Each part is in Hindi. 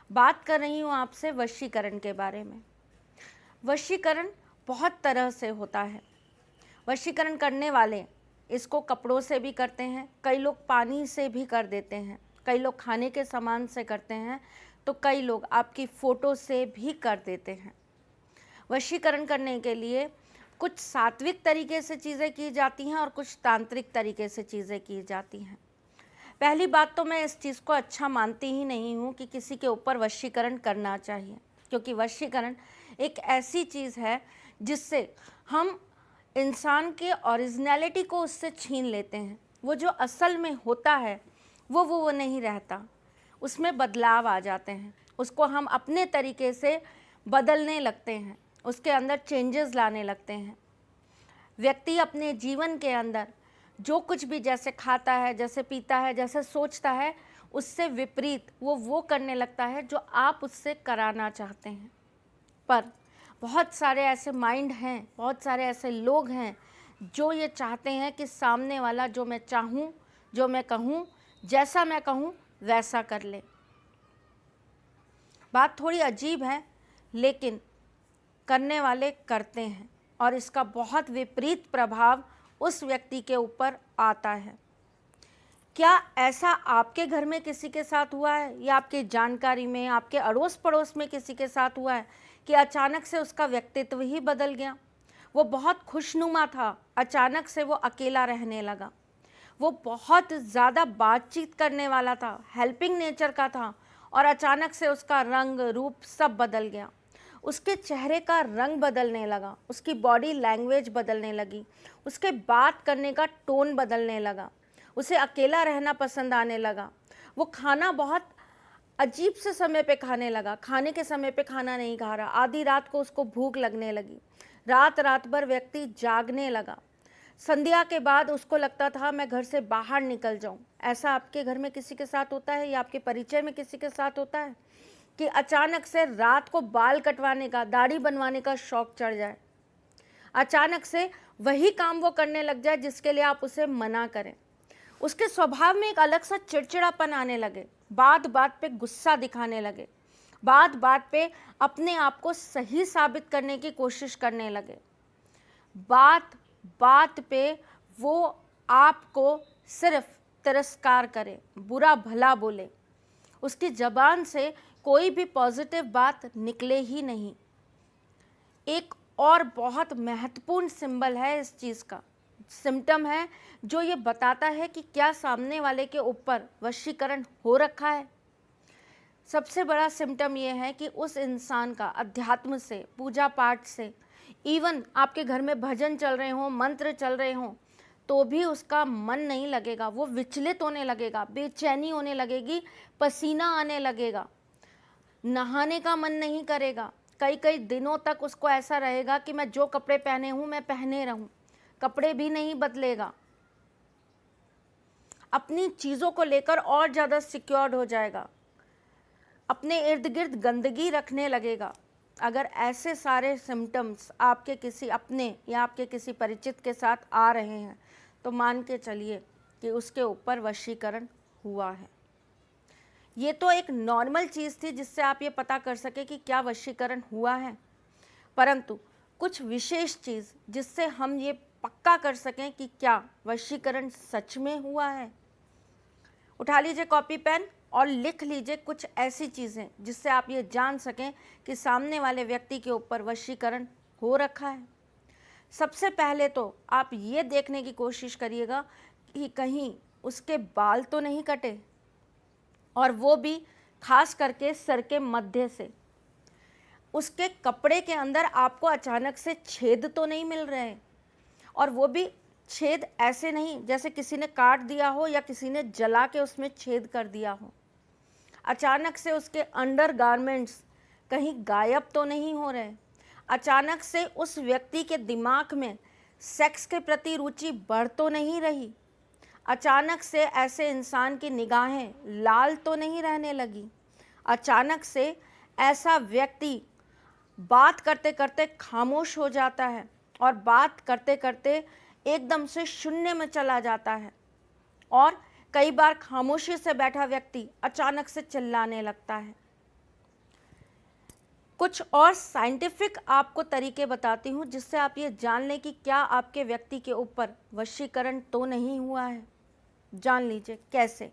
बात कर रही हूँ आपसे वशीकरण के बारे में। वशीकरण बहुत तरह से होता है। वशीकरण करने वाले इसको कपड़ों से भी करते हैं, कई लोग पानी से भी कर देते हैं, कई लोग खाने के सामान से करते हैं, तो कई लोग आपकी फ़ोटो से भी कर देते हैं। वशीकरण करने के लिए कुछ सात्विक तरीके से चीज़ें की जाती हैं और कुछ तांत्रिक तरीके से चीज़ें की जाती हैं। पहली बात तो मैं इस चीज़ को अच्छा मानती ही नहीं हूँ कि किसी के ऊपर वशीकरण करना चाहिए, क्योंकि वशीकरण एक ऐसी चीज़ है जिससे हम इंसान के ओरिजिनलिटी को उससे छीन लेते हैं। वो जो असल में होता है वो नहीं रहता, उसमें बदलाव आ जाते हैं, उसको हम अपने तरीके से बदलने लगते हैं, उसके अंदर चेंजेस लाने लगते हैं। व्यक्ति अपने जीवन के अंदर जो कुछ भी जैसे खाता है, जैसे पीता है, जैसे सोचता है, उससे विपरीत वो करने लगता है जो आप उससे कराना चाहते हैं। पर बहुत सारे ऐसे माइंड हैं, बहुत सारे ऐसे लोग हैं जो ये चाहते हैं कि सामने वाला जो मैं चाहूँ, जो मैं कहूँ, जैसा मैं कहूँ वैसा कर ले। बात थोड़ी अजीब है, लेकिन करने वाले करते हैं और इसका बहुत विपरीत प्रभाव उस व्यक्ति के ऊपर आता है। क्या ऐसा आपके घर में किसी के साथ हुआ है, या आपकी जानकारी में, आपके अड़ोस पड़ोस में किसी के साथ हुआ है कि अचानक से उसका व्यक्तित्व ही बदल गया? वो बहुत खुशनुमा था, अचानक से वो अकेला रहने लगा। वो बहुत ज़्यादा बातचीत करने वाला था, हेल्पिंग नेचर का था, और अचानक से उसका रंग रूप सब बदल गया। उसके चेहरे का रंग बदलने लगा, उसकी बॉडी लैंग्वेज बदलने लगी, उसके बात करने का टोन बदलने लगा, उसे अकेला रहना पसंद आने लगा। वो खाना बहुत अजीब से समय पे खाने लगा, खाने के समय पे खाना नहीं खा रहा, आधी रात को उसको भूख लगने लगी, रात रात भर व्यक्ति जागने लगा। संध्या के बाद उसको लगता था मैं घर से बाहर निकल जाऊं। ऐसा आपके घर में किसी के साथ होता है, या आपके परिचय में किसी के साथ होता है कि अचानक से रात को बाल कटवाने का, दाढ़ी बनवाने का शौक चढ़ जाए, अचानक से वही काम वो करने लग जाए जिसके लिए आप उसे मना करें, उसके स्वभाव में एक अलग सा चिड़चिड़ापन आने लगे, बात बात पे गुस्सा दिखाने लगे, बात बात पे अपने आप को सही साबित करने की कोशिश करने लगे, बात बात पे वो आपको सिर्फ तिरस्कार करे, बुरा भला बोले, उसकी ज़बान से कोई भी पॉजिटिव बात निकले ही नहीं। एक और बहुत महत्वपूर्ण सिंबल है इस चीज़ का, सिम्टम है जो ये बताता है कि क्या सामने वाले के ऊपर वशीकरण हो रखा है। सबसे बड़ा सिम्टम ये है कि उस इंसान का अध्यात्म से, पूजा पाठ से, इवन आपके घर में भजन चल रहे हों, मंत्र चल रहे हों, तो भी उसका मन नहीं लगेगा, वो विचलित होने लगेगा, बेचैनी होने लगेगी, पसीना आने लगेगा, नहाने का मन नहीं करेगा, कई कई दिनों तक उसको ऐसा रहेगा कि मैं जो कपड़े पहने हूँ मैं पहने रहूँ, कपड़े भी नहीं बदलेगा, अपनी चीज़ों को लेकर और ज़्यादा सिक्योर्ड हो जाएगा, अपने इर्द गिर्द गंदगी रखने लगेगा। अगर ऐसे सारे सिम्टम्स आपके किसी अपने या आपके किसी परिचित के साथ आ रहे हैं, तो मान के चलिए कि उसके ऊपर वशीकरण हुआ है। ये तो एक नॉर्मल चीज़ थी जिससे आप ये पता कर सके कि क्या वशीकरण हुआ है, परंतु कुछ विशेष चीज़ जिससे हम ये पक्का कर सकें कि क्या वशीकरण सच में हुआ है। उठा लीजिए कॉपी पेन और लिख लीजिए कुछ ऐसी चीज़ें जिससे आप ये जान सकें कि सामने वाले व्यक्ति के ऊपर वशीकरण हो रखा है। सबसे पहले तो आप ये देखने की कोशिश करिएगा कि कहीं उसके बाल तो नहीं कटे, और वो भी खास करके सर के मध्य से। उसके कपड़े के अंदर आपको अचानक से छेद तो नहीं मिल रहे, और वो भी छेद ऐसे नहीं जैसे किसी ने काट दिया हो या किसी ने जला के उसमें छेद कर दिया हो। अचानक से उसके अंडर गारमेंट्स कहीं गायब तो नहीं हो रहे। अचानक से उस व्यक्ति के दिमाग में सेक्स के प्रति रुचि बढ़ तो नहीं रही। अचानक से ऐसे इंसान की निगाहें लाल तो नहीं रहने लगी। अचानक से ऐसा व्यक्ति बात करते करते खामोश हो जाता है, और बात करते करते एकदम से शून्य में चला जाता है, और कई बार खामोशी से बैठा व्यक्ति अचानक से चिल्लाने लगता है। कुछ और साइंटिफिक आपको तरीके बताती हूँ जिससे आप ये जान लें कि क्या आपके व्यक्ति के ऊपर वशीकरण तो नहीं हुआ है। जान लीजिए कैसे।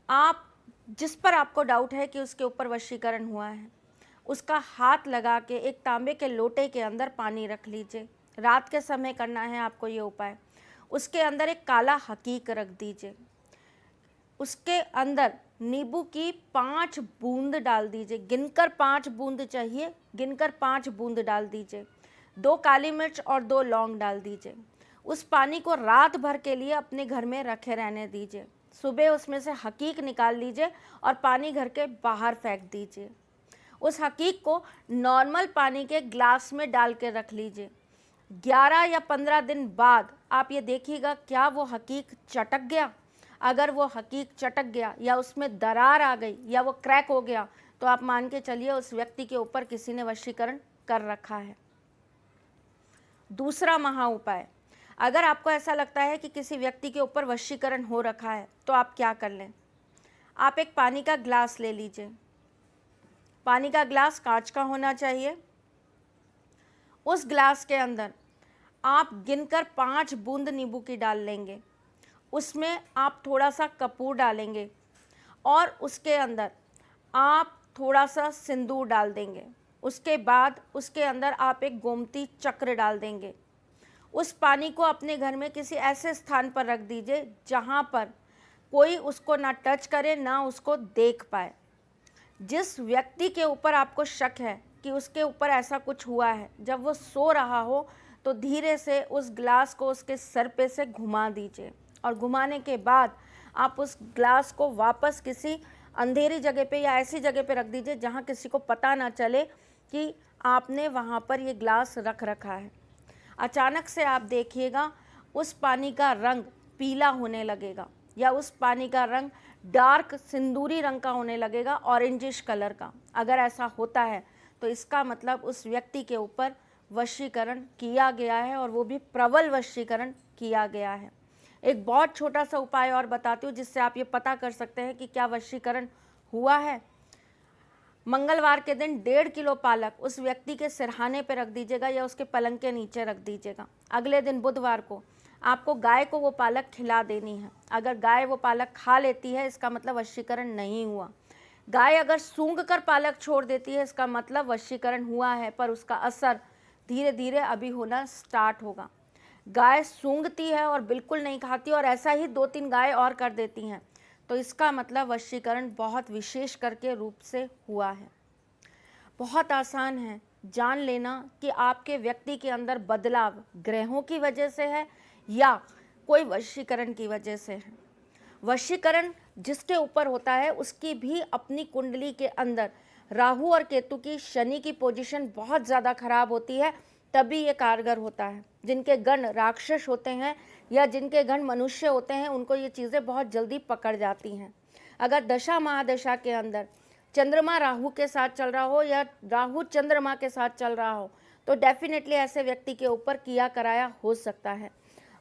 आप जिस पर आपको डाउट है कि उसके ऊपर वशीकरण हुआ है, उसका हाथ लगा के एक तांबे के लोटे के अंदर पानी रख लीजिए। रात के समय करना है आपको ये उपाय। उसके अंदर एक काला हकीक रख दीजिए। उसके अंदर नींबू की 5 बूंद डाल दीजिए। गिनकर 5 बूंद चाहिए, गिनकर 5 बूंद डाल दीजिए। 2 काली मिर्च और 2 लौंग डाल दीजिए। उस पानी को रात भर के लिए अपने घर में रखे रहने दीजिए। सुबह उसमें से हकीक निकाल लीजिए और पानी घर के बाहर फेंक दीजिए। उस हकीक को नॉर्मल पानी के ग्लास में डाल के रख लीजिए। 11 या 15 दिन बाद आप ये देखिएगा क्या वो हकीक चटक गया। अगर वो हकीक चटक गया या उसमें दरार आ गई या वो क्रैक हो गया तो आप मान के चलिए उस व्यक्ति के ऊपर किसी ने वशीकरण कर रखा है। दूसरा महा उपाय, अगर आपको ऐसा लगता है कि किसी व्यक्ति के ऊपर वशीकरण हो रखा है तो आप क्या कर लें। आप एक पानी का ग्लास ले लीजिए। पानी का ग्लास कांच का होना चाहिए। उस ग्लास के अंदर आप गिनकर 5 बूंद नींबू की डाल लेंगे। उसमें आप थोड़ा सा कपूर डालेंगे और उसके अंदर आप थोड़ा सा सिंदूर डाल देंगे। उसके बाद उसके अंदर आप एक गोमती चक्र डाल देंगे। उस पानी को अपने घर में किसी ऐसे स्थान पर रख दीजिए जहाँ पर कोई उसको ना टच करे ना उसको देख पाए। जिस व्यक्ति के ऊपर आपको शक है कि उसके ऊपर ऐसा कुछ हुआ है, जब वो सो रहा हो तो धीरे से उस ग्लास को उसके सर पे से घुमा दीजिए और घुमाने के बाद आप उस ग्लास को वापस किसी अंधेरी जगह पे या ऐसी जगह पे रख दीजिए जहाँ किसी को पता ना चले कि आपने वहाँ पर ये ग्लास रख रखा है। अचानक से आप देखिएगा उस पानी का रंग पीला होने लगेगा या उस पानी का रंग डार्क सिंदूरी रंग का होने लगेगा, ऑरेंजिश कलर का। अगर ऐसा होता है तो इसका मतलब उस व्यक्ति के ऊपर वशीकरण किया गया है और वो भी प्रबल वशीकरण किया गया है। एक बहुत छोटा सा उपाय और बताती हूँ जिससे आप ये पता कर सकते हैं कि क्या वशीकरण हुआ है। मंगलवार के दिन 1.5 किलो पालक उस व्यक्ति के सिरहाने पर रख दीजिएगा या उसके पलंग के नीचे रख दीजिएगा। अगले दिन बुधवार को आपको गाय को वो पालक खिला देनी है। अगर गाय वो पालक खा लेती है इसका मतलब वशीकरण नहीं हुआ। गाय अगर सूंघ कर पालक छोड़ देती है इसका मतलब वशीकरण हुआ है, पर उसका असर धीरे धीरे अभी होना स्टार्ट होगा। गाय सूंघती है और बिल्कुल नहीं खाती और ऐसा ही 2-3 गाय और कर देती हैं तो इसका मतलब वशीकरण बहुत विशेष करके रूप से हुआ है। बहुत आसान है जान लेना कि आपके व्यक्ति के अंदर बदलाव ग्रहों की वजह से है या कोई वशीकरण की वजह से है। वशीकरण जिसके ऊपर होता है उसकी भी अपनी कुंडली के अंदर राहु और केतु की, शनि की पोजीशन बहुत ज़्यादा खराब होती है, तभी ये कारगर होता है। जिनके गण राक्षस होते हैं या जिनके गण मनुष्य होते हैं उनको ये चीज़ें बहुत जल्दी पकड़ जाती हैं। अगर दशा महादशा के अंदर चंद्रमा राहु के साथ चल रहा हो या राहु चंद्रमा के साथ चल रहा हो तो डेफिनेटली ऐसे व्यक्ति के ऊपर किया कराया हो सकता है।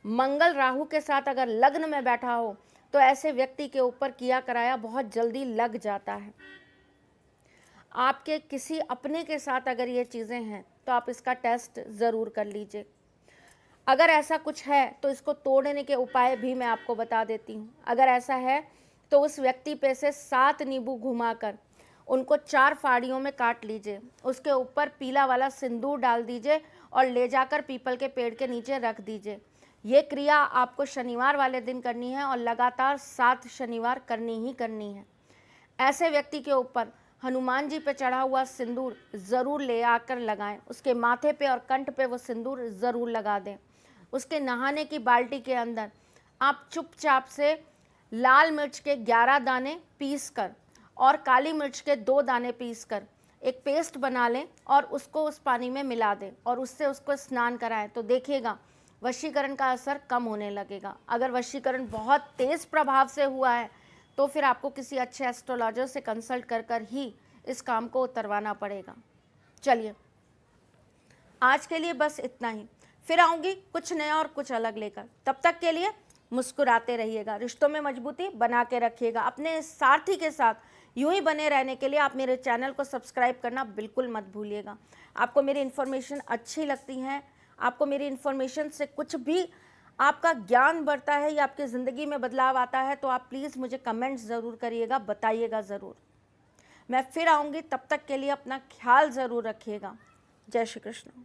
मंगल राहु के साथ अगर लग्न में बैठा हो तो ऐसे व्यक्ति के ऊपर किया कराया बहुत जल्दी लग जाता है। आपके किसी अपने के साथ अगर ये चीज़ें हैं तो आप इसका टेस्ट ज़रूर कर लीजिए। अगर ऐसा कुछ है तो इसको तोड़ने के उपाय भी मैं आपको बता देती हूँ। अगर ऐसा है तो उस व्यक्ति पे से 7 नींबू घुमाकर उनको 4 फाड़ियों में काट लीजिए। उसके ऊपर पीला वाला सिंदूर डाल दीजिए और ले जाकर पीपल के पेड़ के नीचे रख दीजिए। ये क्रिया आपको शनिवार वाले दिन करनी है और लगातार 7 शनिवार करनी ही करनी है। ऐसे व्यक्ति के ऊपर हनुमान जी पे चढ़ा हुआ सिंदूर ज़रूर ले आकर लगाएं। उसके माथे पे और कंठ पे वो सिंदूर ज़रूर लगा दें। उसके नहाने की बाल्टी के अंदर आप चुपचाप से लाल मिर्च के 11 दाने पीस कर और काली मिर्च के 2 दाने पीस कर एक पेस्ट बना लें और उसको उस पानी में मिला दें और उससे उसको स्नान कराएं तो देखिएगा वशीकरण का असर कम होने लगेगा। अगर वशीकरण बहुत तेज़ प्रभाव से हुआ है तो फिर आपको किसी अच्छे एस्ट्रोलॉजर से कंसल्ट कर कर ही इस काम को उतरवाना पड़ेगा। चलिए आज के लिए बस इतना ही, फिर आऊँगी कुछ नया और कुछ अलग लेकर। तब तक के लिए मुस्कुराते रहिएगा, रिश्तों में मजबूती बना के रखिएगा, अपने सारथी के साथ यूं ही बने रहने के लिए आप मेरे चैनल को सब्सक्राइब करना बिल्कुल मत भूलिएगा। आपको मेरी इन्फॉर्मेशन अच्छी लगती हैं, आपको मेरी इन्फॉर्मेशन से कुछ भी आपका ज्ञान बढ़ता है या आपकी ज़िंदगी में बदलाव आता है, तो आप प्लीज़ मुझे कमेंट्स ज़रूर करिएगा, बताइएगा ज़रूर। मैं फिर आऊँगी, तब तक के लिए अपना ख्याल ज़रूर रखिएगा। जय श्री कृष्ण।